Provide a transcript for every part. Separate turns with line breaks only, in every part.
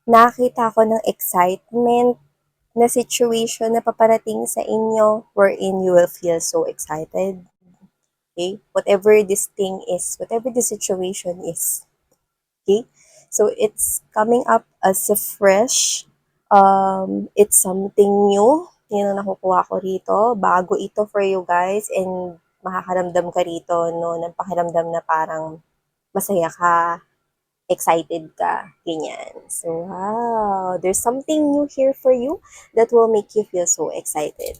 nakita ko ng excitement na situation na paparating sa inyo wherein you will feel so excited. Okay? Whatever this thing is, whatever the situation is. Okay? So it's coming up as a fresh, it's something new. Yun ang nakukuha ko rito. Bago ito for you guys and makakaramdam ka rito no, ng pakiramdam na parang masaya ka, excited ka, ganyan. So, wow, there's something new here for you that will make you feel so excited.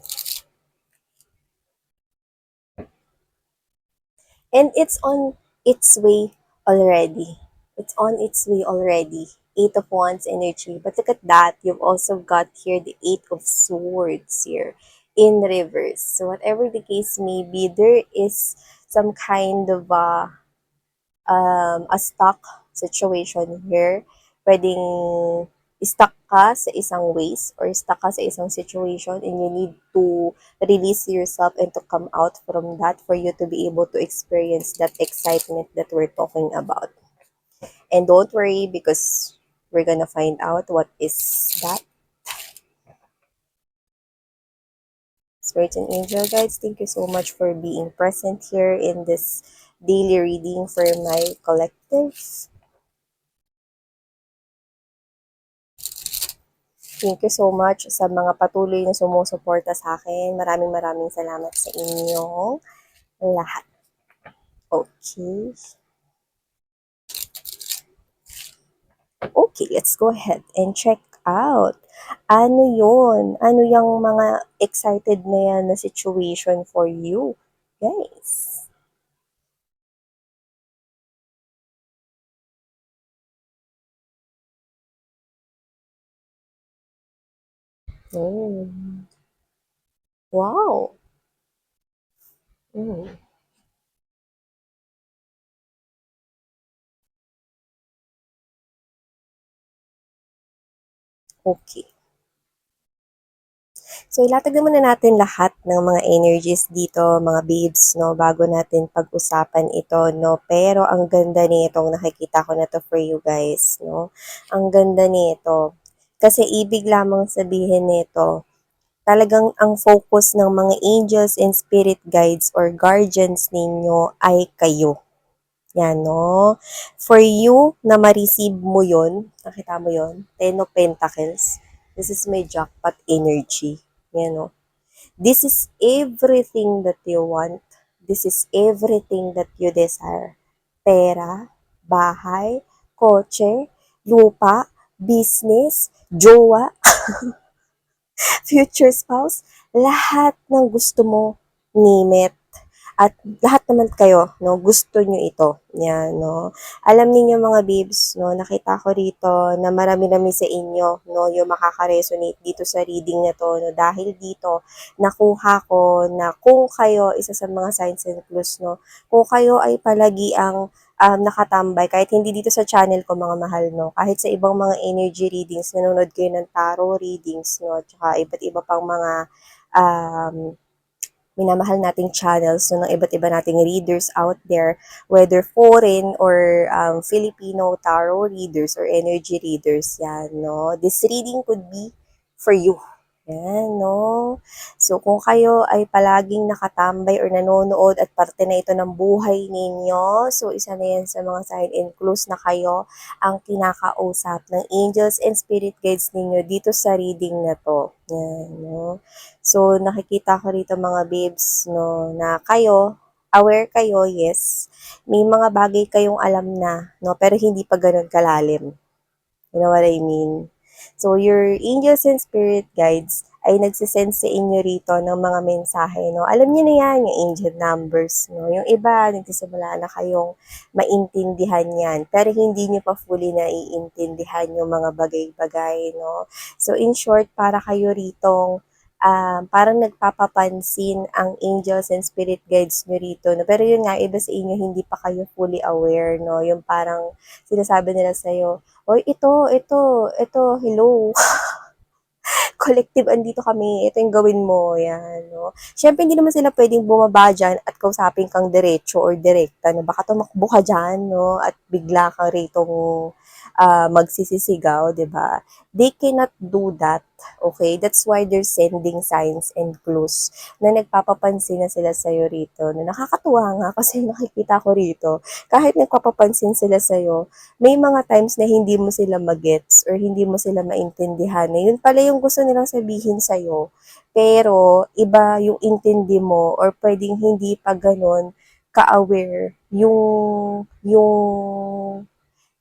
And it's on its way already. It's on its way already. Eight of Wands energy. But look at that. You've also got here the Eight of Swords here in reverse. So whatever the case may be, there is some kind of a stuck situation here. Pwedeng stuck ka sa isang ways or stuck ka sa isang situation and you need to release yourself and to come out from that for you to be able to experience that excitement that we're talking about. And don't worry because we're gonna find out what is that. Spirit and angel guides, thank you so much for being present here in this daily reading for my collective. Thank you so much sa mga patuloy na sumusuporta sa akin. Maraming salamat sa inyong lahat. Okay. Okay, let's go ahead and check out. Ano yun? Ano yung mga excited na yan na situation for you? Guys. Oh. Wow. Mm. Okay. So, ilatag naman na natin lahat ng mga energies dito, mga babes, no, bago natin pag-usapan ito, no. Pero ang ganda nitong nakikita ko na to for you guys, no. Ang ganda nito. Kasi ibig lamang sabihin nito, talagang ang focus ng mga angels and spirit guides or guardians ninyo ay kayo. Yan, no? For you na ma-receive mo yon, nakita mo yon, Ten of Pentacles. This is my jackpot energy. Yan, no? This is everything that you want. This is everything that you desire. Pera, bahay, kotse, lupa, business, jowa, future spouse, lahat ng gusto mo, name it. At lahat naman kayo, no, gusto nyo ito. Yan, no. Alam niyo mga babes, no, nakita ko rito na marami-rami sa inyo, no, yung makaka-resonate dito sa reading na to, no, dahil dito, nakuha ko na kung kayo, isa sa mga signs and clues, no, kung kayo ay palagi ang nakatambay, kahit hindi dito sa channel ko mga mahal, no, kahit sa ibang mga energy readings, nanonood kayo ng tarot readings, no, at saka iba't iba pang mga um, minamahal nating channels so ng iba't iba nating readers out there, whether foreign or Filipino tarot readers or energy readers, yan, no? This reading could be for you. Yan, no? So, kung kayo ay palaging nakatambay or nanonood at parte na ito ng buhay ninyo, so isa na yan sa mga sign and clues na kayo ang kinakausap ng angels and spirit guides ninyo dito sa reading na to. Yan, no? So, nakikita ko rito mga babes, no, na kayo, aware kayo, yes, may mga bagay kayong alam na, no, pero hindi pa ganun kalalim. You know what I mean? So, your angels and spirit guides ay nagsisend sa inyo rito ng mga mensahe, no? Alam niyo na yan, yung angel numbers, no? Yung iba, nagsisimula na kayong maintindihan yan, pero hindi niyo pa fully naiintindihan yung mga bagay-bagay, no? So, in short, para kayo ritong parang nagpapapansin ang angels and spirit guides nyo rito, no? Pero yun nga, iba sa inyo, hindi pa kayo fully aware, no? Yung parang sinasabi nila sa'yo, oy, ito, hello. Collective, andito kami. Ito yung gawin mo. Yan, no? Siyempre, hindi naman sila pwedeng bumaba dyan at kausapin kang diretso or direkta. No? Baka tumakbo ka dyan, no? At bigla kang ritong magsisisigaw, 'di ba? They cannot do that. Okay? That's why they're sending signs and clues na nagpapapansin na sila sa'yo rito. Na nakakatuwa nga kasi nakikita ko rito, kahit nagpapapansin sila sa'yo, may mga times na hindi mo sila magets or hindi mo sila maintindihan. Na yun pala yung gusto nilang sabihin sa'yo. Pero, iba yung intindi mo or pwedeng hindi pa ganun ka-aware yung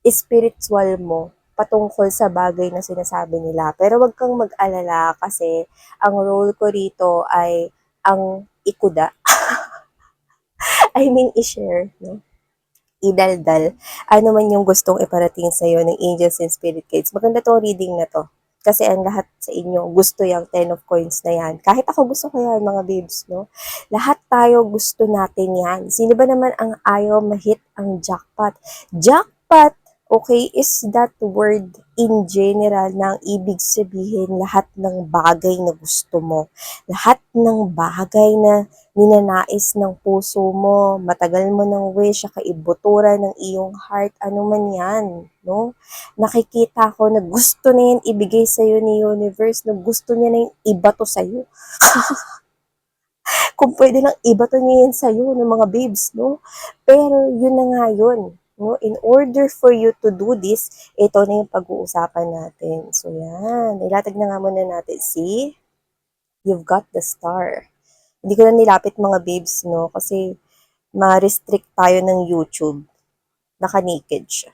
spiritual mo patungkol sa bagay na sinasabi nila. Pero wag kang mag-alala kasi ang role ko rito ay ang ikuda. I mean, i-share, no? Idaldal. Ano man yung gustong iparating sa'yo ng angels and spirit guides. Maganda tong reading na to. Kasi ang lahat sa inyo gusto yung 10 of coins na yan. Kahit ako gusto ko yan, mga babes, no? Lahat tayo gusto natin yan. Sino ba naman ang ayaw mahit ang jackpot? Jackpot, okay, is that word in general na ang ibig sabihin lahat ng bagay na gusto mo. Lahat ng bagay na ninanais ng puso mo, matagal mo ng wish, sa kaibuturan ng iyong heart, ano man yan, no? Nakikita ko na gusto na yan ibigay sa'yo ni universe, na gusto niya na yung ibato sa'yo. Kung pwede lang ibato niya yan sa'yo ng mga babes, no? Pero yun na nga yun. No? In order for you to do this, ito na yung pag-uusapan natin. So yan, ilatag na nga muna natin. See? You've got the star. Hindi ko na nilapit mga babes, no? Kasi ma-restrict tayo ng YouTube. Naka-naked siya.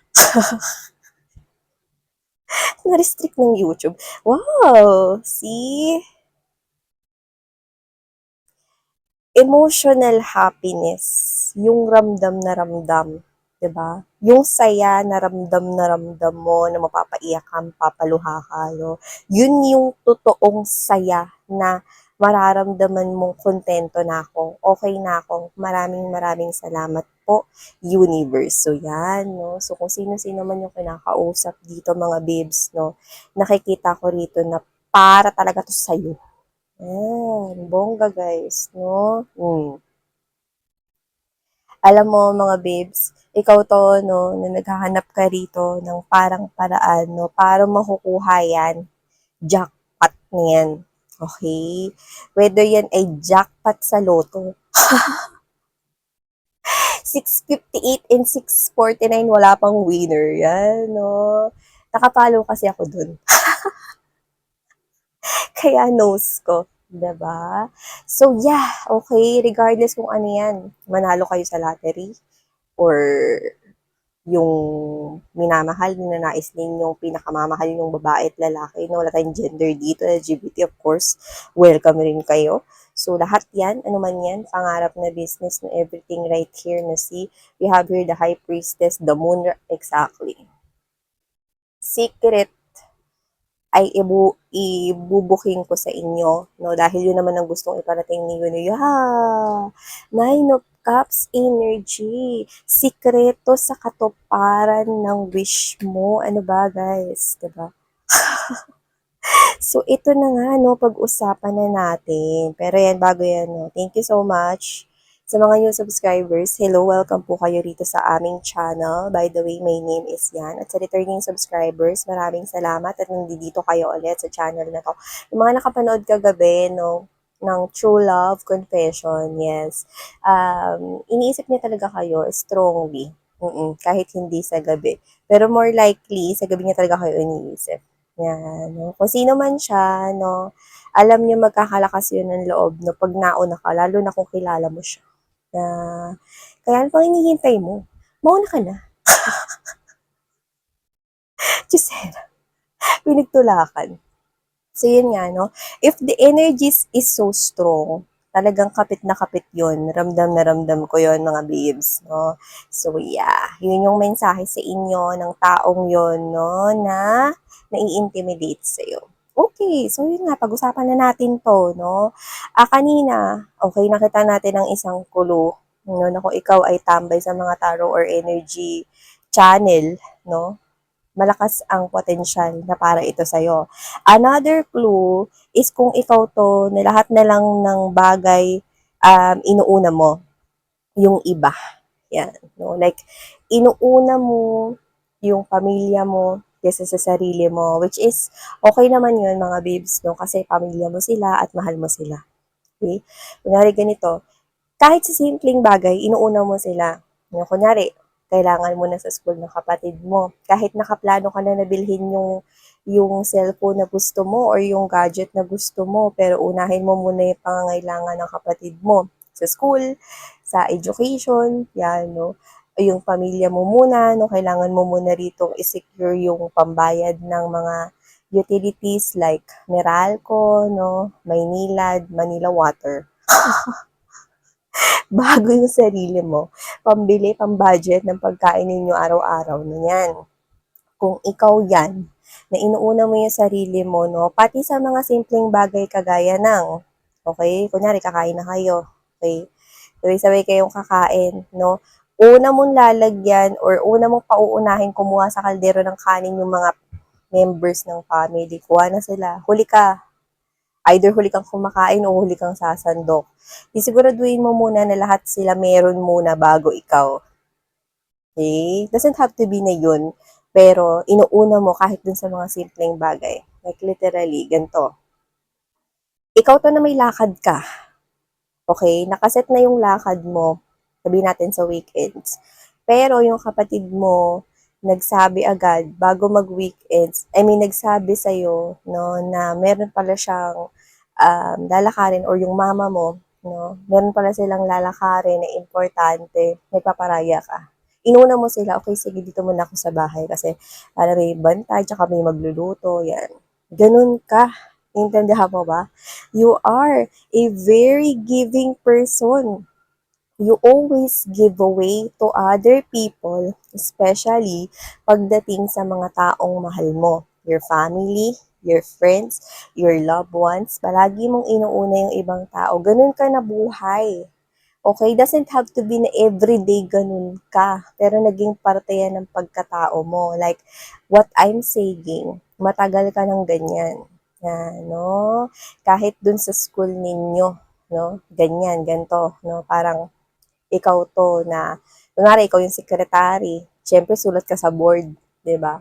Na-restrict ng YouTube. Wow! See? Emotional happiness. Yung ramdam na ramdam. 'Di ba? Yung saya na ramdam mo na mapapaiyak ka, mapapaluha ka, no? Yun yung totoong saya na mararamdaman mong kontento na ako, okay na ako, maraming salamat po, universe. So yan, no? So kung sino-sino man yung kinakausap dito mga babes, no? Nakikita ko rito na para talaga to sa'yo. Yan, bongga guys, no? Alam mo mga babes, ikaw to, no, na naghahanap ka rito ng parang paraan, no, para makukuha yan, jackpot niyan. Okay? Whether yan ay jackpot sa loto, 658 and 649, wala pang winner. Yan, no? Nakapalo kasi ako dun. Kaya knows ko. 'Di ba? So, yeah, okay, regardless kung ano yan, manalo kayo sa lottery, or yung minamahal, ninanais ninyong pinakamamahal yung babae at lalaki, na wala tayong gender dito, LGBT of course, welcome rin kayo. So, lahat yan, ano man yan, pangarap na business, na everything right here na see, we have here the high priestess, the moon, exactly. Secret ay ibubuking ko sa inyo, no? Dahil yun naman ang gustong iparating ni Yuno. Yeah! Nine of Cups energy. Sikreto sa katuparan ng wish mo. Ano ba, guys? Diba? So, ito na nga, no, pag-usapan na natin. Pero yan, bago yan, no, thank you so much sa mga new subscribers. Hello, welcome po kayo rito sa aming channel. By the way, my name is Yan. At sa returning subscribers, maraming salamat at nandito kayo ulit sa channel na to. Yung mga nakapanood kagabi, no, ng True Love Confession, yes. Iniisip niya talaga kayo strongly. Kahit hindi sa gabi. Pero more likely, sa gabi niya talaga kayo iniisip. Yan, no? Kung sino man siya, no, alam niyo magkakalakas yun ng loob, no, pag nauna ka, lalo na kung kilala mo siya. Na, kaya ano pang hinihintay mo? Mauna ka na. Gisela, pinagtulakan. So, yun nga, no? If the energies is so strong, talagang kapit na kapit yun. Ramdam na ramdam ko yun, mga babes, no? So, yeah. Yun yung mensahe sa inyo ng taong yun, no? Na nai-intimidate sa'yo. Okay, so yun nga, pag-usapan na natin to, no? Kanina, okay, nakita natin ang isang clue, no? Na kung ikaw ay tambay sa mga tarot or energy channel, no? Malakas ang potensyal na para ito sa'yo. Another clue is kung ikaw to, na lahat na lang ng bagay inuuna mo yung iba. Yan. No? Like, inuuna mo yung pamilya mo kaysa sa sarili mo, which is okay naman yun mga babes, no? Kasi pamilya mo sila at mahal mo sila. Okay? Kunyari ganito, kahit sa simpleng bagay, inuuna mo sila. Yung kunyari, kailangan mo na sa school ng kapatid mo. Kahit nakaplano ka na nabilhin yung cellphone na gusto mo or yung gadget na gusto mo, pero unahin mo muna yung pangangailangan ng kapatid mo sa school, sa education, yan, no? O yung pamilya mo muna, no? Kailangan mo muna rito i-secure yung pambayad ng mga utilities like Meralco, no? Maynilad, Manila Water. Bago yung sarili mo, pambili, pang-budget ng pagkain ninyo araw-araw na yan. Kung ikaw yan, na inuuna mo yung sarili mo, no, pati sa mga simpleng bagay kagaya ng, okay, kunyari kakain na kayo, okay, sabay-sabay kayong kakain, no, una mong lalagyan or una mong pauunahin kumuha sa kaldero ng kanin yung mga members ng family, kuha na sila, huli ka, either huli kang kumakain o huli kang sasandok. Isiguraduhin mo muna na lahat sila meron muna bago ikaw. Okay? Doesn't have to be na yun, pero inuuna mo kahit dun sa mga simpleng bagay. Like literally, ganito. Ikaw to na may lakad ka. Okay? Nakaset na yung lakad mo, sabihin natin sa weekends. Pero yung kapatid mo, nagsabi agad bago mag-weekends, nagsabi sa'yo, no, na meron pala siyang lalakarin or yung mama mo, no, meron pala silang lalakarin na importante, may paparaya ka. Inuna mo sila, okay, sige, dito muna ako sa bahay kasi para may bantay, tsaka may magluluto, yan. Ganun ka. Intindihan mo ba? You are a very giving person. You always give away to other people, especially pagdating sa mga taong mahal mo. Your family, your friends, your loved ones. Palagi mong inuuna yung ibang tao. Ganun ka na buhay. Okay? Doesn't have to be na everyday ganun ka. Pero naging parte yan ng pagkatao mo. Like, what I'm saying, matagal ka ng ganyan. Yan, no? Kahit dun sa school ninyo, no? Ganyan, ganto, no? Parang, ikaw to na, kunwari, ikaw yung secretary, syempre sulat ka sa board, 'di ba?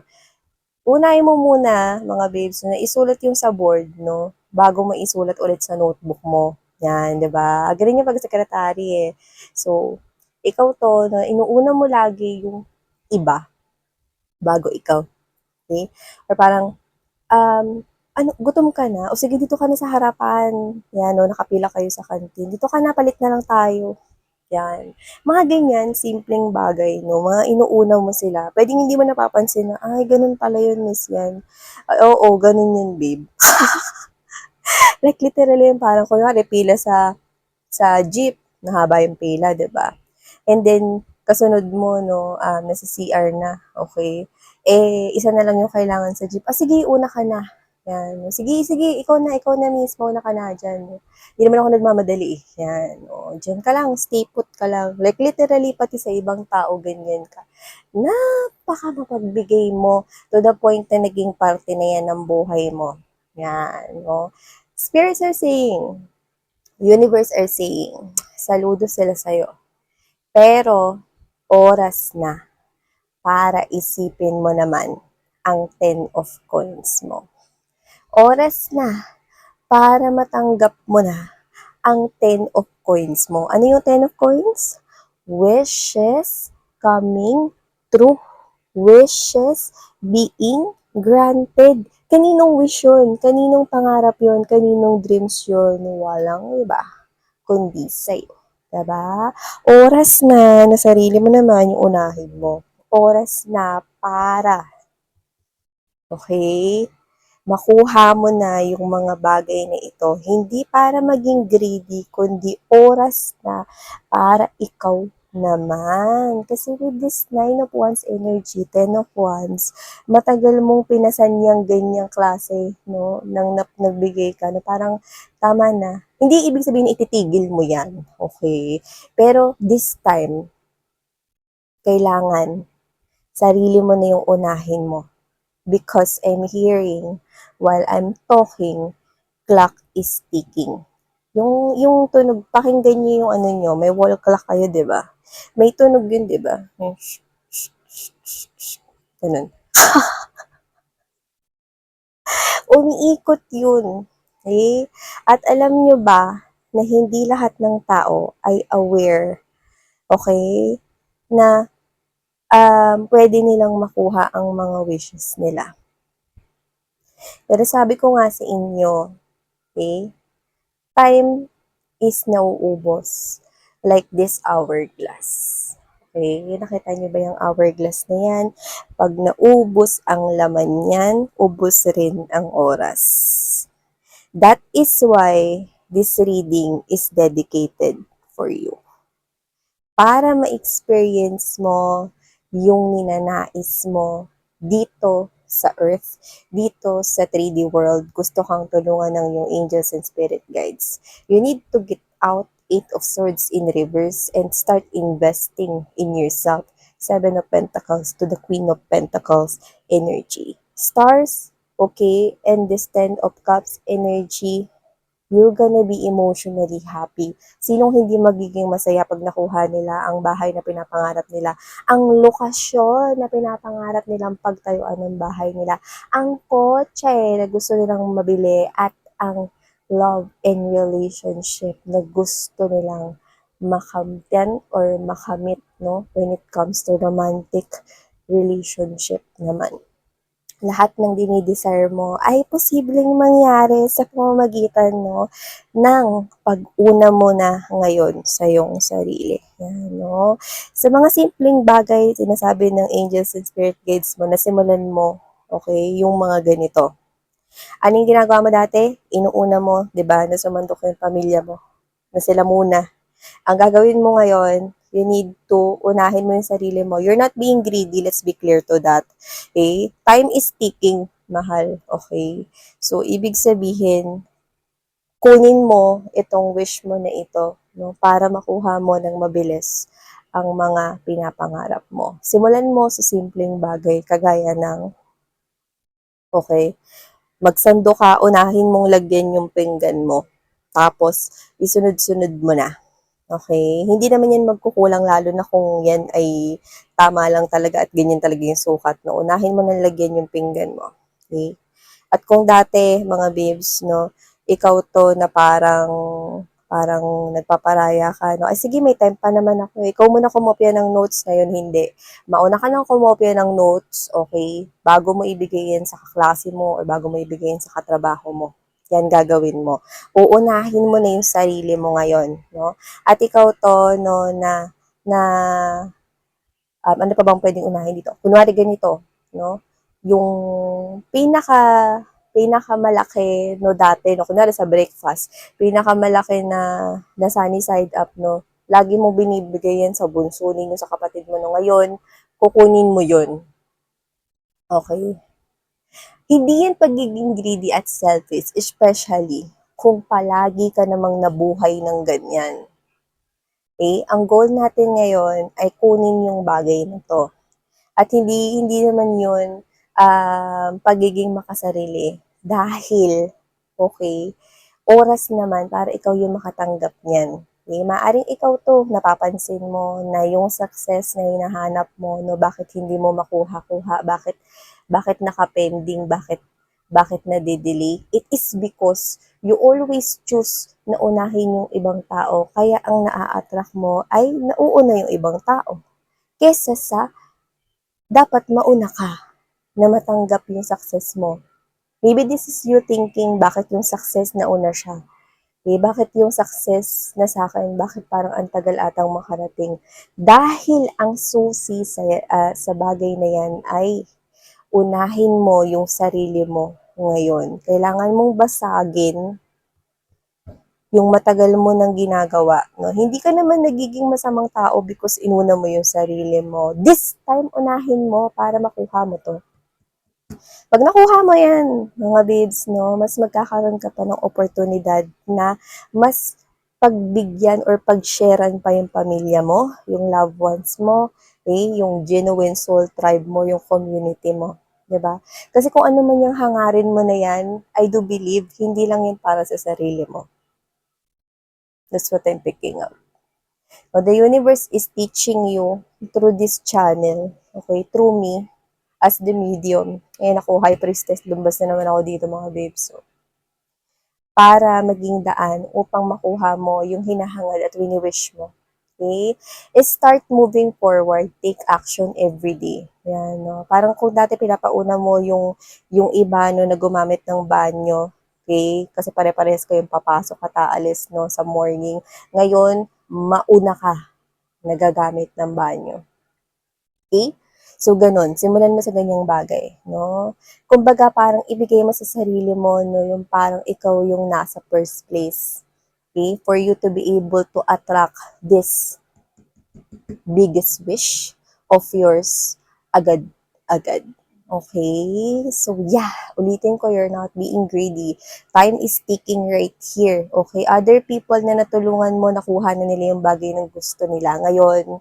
Unahin mo muna, mga babes, na isulat yung sa board, no? Bago mo isulat ulit sa notebook mo. Yan, 'di ba? Ganun yung pag-secretary eh. So, ikaw to, na inuuna mo lagi yung iba bago ikaw. Okay? Or parang, um, ano, gutom ka na? O sige, dito ka na sa harapan. Yan, no? Nakapila kayo sa kantin. Dito ka na, palit na lang tayo. Yan. Mga ganyan, simpleng bagay, no? Mga inuuna mo sila. Pwedeng hindi mo napapansin na, ay, ganun pala yun, miss yan. Ay, oo, ganun yun, babe. Like, literally, yung parang, kunwari, pila sa jeep, nahaba yung pila, di ba? And then, kasunod mo, no, nasa CR na, okay? Isa na lang yung kailangan sa jeep. Sige, una ka na. Yan. Sige, sige, ikaw na mismo, una ka na dyan. Hindi naman ako nagmamadali eh. Yan. O, dyan ka lang, stay put ka lang. Like, literally, pati sa ibang tao, ganyan ka. Napaka mapagbigay mo to the point na naging parte na yan ng buhay mo. Yan. No? Spirits are saying, universe are saying, saludo sila sa'yo. Pero, oras na para isipin mo naman ang 10 of coins mo. Oras na para matanggap mo na ang 10 of coins mo. Ano yung 10 of coins? Wishes coming true. Wishes being granted. Kaninong wish yun? Kaninong pangarap yun? Kaninong dreams yun? Walang iba, kundi sa'yo. Diba? Oras na sarili mo naman yung unahin mo. Oras na para, okay, makuha mo na yung mga bagay na ito. Hindi para maging greedy, kundi oras na para ikaw naman. Kasi with this 9 of Wands energy, 10 of Wands, matagal mong pinasan yung ganyang klase, no, nang nagbigay ka, na parang tama na. Hindi ibig sabihin ititigil mo yan, okay? Pero this time, kailangan sarili mo na yung unahin mo. Because I'm hearing, while I'm talking, clock is ticking. Yung tunog, pakinggan niyo yung ano nyo, may wall clock kayo, di ba? May tunog yun, di ba? Ganun. Umiikot yun. Okay? At alam nyo ba na hindi lahat ng tao ay aware, okay, na pwede nilang makuha ang mga wishes nila. Pero sabi ko nga sa inyo, okay, time is nauubos like this hourglass. Okay, nakita niyo ba yung hourglass na yan? Pag naubos ang laman yan, ubos rin ang oras. That is why this reading is dedicated for you. Para ma-experience mo yung ninanais mo dito sa earth, dito sa 3D world, gusto kang tulungan ng yung angels and spirit guides. You need to get out 8 of Swords in reverse and start investing in yourself. 7 of Pentacles to the Queen of Pentacles energy. Stars, okay, and this 10 of Cups energy, you're gonna be emotionally happy. Sinong hindi magiging masaya pag nakuha nila ang bahay na pinapangarap nila, ang lokasyon na pinapangarap nilang pagtayuan ng bahay nila, ang kotse na gusto nilang mabili, at ang love and relationship na gusto nilang makamtan or makamit, no? When it comes to romantic relationship naman, lahat ng dinidesire mo ay posibleng mangyari sa pamamagitan, no, ng pag-una mo na ngayon sa iyong sarili. Yan, no? Sa mga simpleng bagay, sinasabi ng angels and spirit guides mo na simulan mo, okay, yung mga ganito. Ano yung ginagawa mo dati? Inuuna mo, di ba, na sumandok yung pamilya mo, na sila muna. Ang gagawin mo ngayon, you need to unahin mo yung sarili mo. You're not being greedy, let's be clear to that. Okay? Time is ticking, mahal. Okay? So, ibig sabihin, kunin mo itong wish mo na ito, no, para makuha mo ng mabilis ang mga pinapangarap mo. Simulan mo sa simpleng bagay, kagaya ng, okay, magsando ka, unahin mong lagyan yung pinggan mo. Tapos, isunod-sunod mo na. Okay? Hindi naman yan magkukulang, lalo na kung yan ay tama lang talaga at ganyan talaga yung sukat. No? Unahin mo nang lagyan yung pinggan mo. Okay? At kung dati, mga babes, no, ikaw to na parang nagpaparaya ka, no? Ay, sige, may time pa naman ako. Ikaw muna kumopya ng notes, ngayon hindi. Mauna ka nang kumopya ng notes, okay? Bago mo ibigay yan sa kaklase mo or bago mo ibigay yan sa katrabaho mo. Yan gagawin mo. Uunahin mo na yung sarili mo ngayon, no? At ikaw to, no, na ano pa bang pwedeng unahin dito? Kunwari ganito, no? Yung pinakamalaki, no, dati, no, kunwari sa breakfast, pinakamalaki na sunny side up, no, lagi mo binibigay yan sa bunso ninyo, sa kapatid mo, no, ngayon, kukunin mo yun. Okay? Hindi yan pagiging greedy at selfish, especially kung palagi ka namang nabuhay ng ganyan. Okay? Ang goal natin ngayon ay kunin yung bagay na to. At hindi naman yun pagiging makasarili. Dahil, okay, oras naman para ikaw yung makatanggap niyan. Okay? Maaring ikaw to, napapansin mo na yung success na hinahanap mo, no, bakit hindi mo makuha-kuha, bakit naka-pending, bakit na-delay? It is because you always choose na unahin yung ibang tao, kaya ang naa-attract mo ay nauuna yung ibang tao. Kesa sa dapat mauna ka na matanggap yung success mo. Maybe this is you thinking, bakit yung success nauna siya? Bakit yung success na sa akin, bakit parang ang tagal atang makarating? Dahil ang susi sa bagay na yan ay unahin mo yung sarili mo ngayon. Kailangan mong basagin yung matagal mo nang ginagawa. No? Hindi ka naman nagiging masamang tao because inuna mo yung sarili mo. This time, unahin mo para makuha mo to. Pag nakuha mo yan, mga babes, no, mas magkakaroon ka pa ng oportunidad na mas pagbigyan or pag-sharean pa yung pamilya mo, yung loved ones mo, yung genuine soul tribe mo, yung community mo. 'Di ba? Kasi kung ano man yung hangarin mo na yan, I do believe, hindi lang yan para sa sarili mo. That's what I'm picking up. So, the universe is teaching you through this channel, okay, through me, as the medium. Ngayon ako, High Priestess, lumbas na naman ako dito mga babes. So, para maging daan upang makuha mo yung hinahangad at wini-wish mo. Okay? Start moving forward. Take action every day. Yan, no? Parang kung dati pinapauna mo yung iba no, na gumamit ng banyo, okay? Kasi pare-parehas kayong papasok at aalis no, sa morning. Ngayon, mauna ka nagagamit ng banyo. Okay? So, ganun. Simulan mo sa ganyang bagay, no? Kumbaga, parang ibigay mo sa sarili mo, no, yung parang ikaw yung nasa first place. Okay? For you to be able to attract this biggest wish of yours agad-agad. Okay? So, yeah. Ulitin ko, you're not being greedy. Time is ticking right here. Okay? Other people na natulungan mo, nakuha na nila yung bagay ng gusto nila. Ngayon,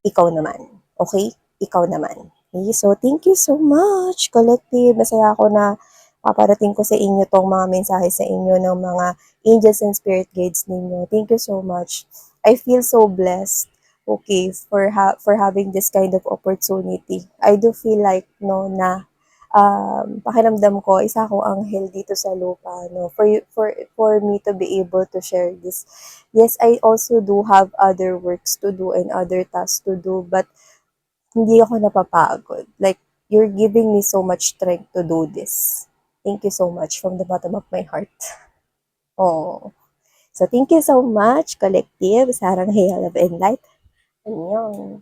ikaw naman. Okay? Ikaw naman. Okay? So, thank you so much, Collective. Masaya ako na paparating ko sa inyo tong mga mensahe sa inyo ng mga angels and spirit guides ninyo. Thank you so much. I feel so blessed, okay, for having this kind of opportunity. I do feel like, no, na pakiramdam ko, isa akong anghel dito sa lupa, no, for me to be able to share this. Yes, I also do have other works to do and other tasks to do, but hindi ako napapagod. Like, you're giving me so much strength to do this. Thank you so much from the bottom of my heart. Oh. So, thank you so much, Collective. Sarang Hey, Love and Light. Annyeong.